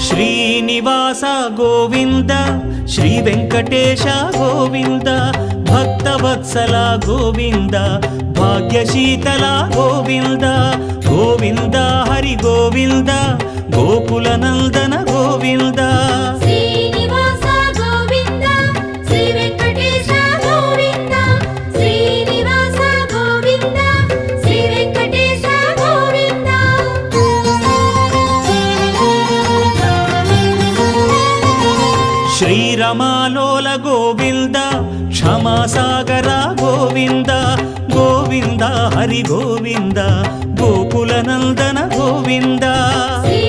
Srinivasa Govinda Shri Venkatesha Govinda Bhaktavatsala Govinda భాగ్యశీతల Govinda Govinda Hari Govinda Gokula Nandana Govinda Srinivasa Govinda Shri Venkatesha Govinda Srinivasa Govinda Shri Venkatesha Govinda శ్రీరమాలోల Govinda క్షమాసాగర Govinda Govinda Hari Govinda Gokula Nandana Govinda Shri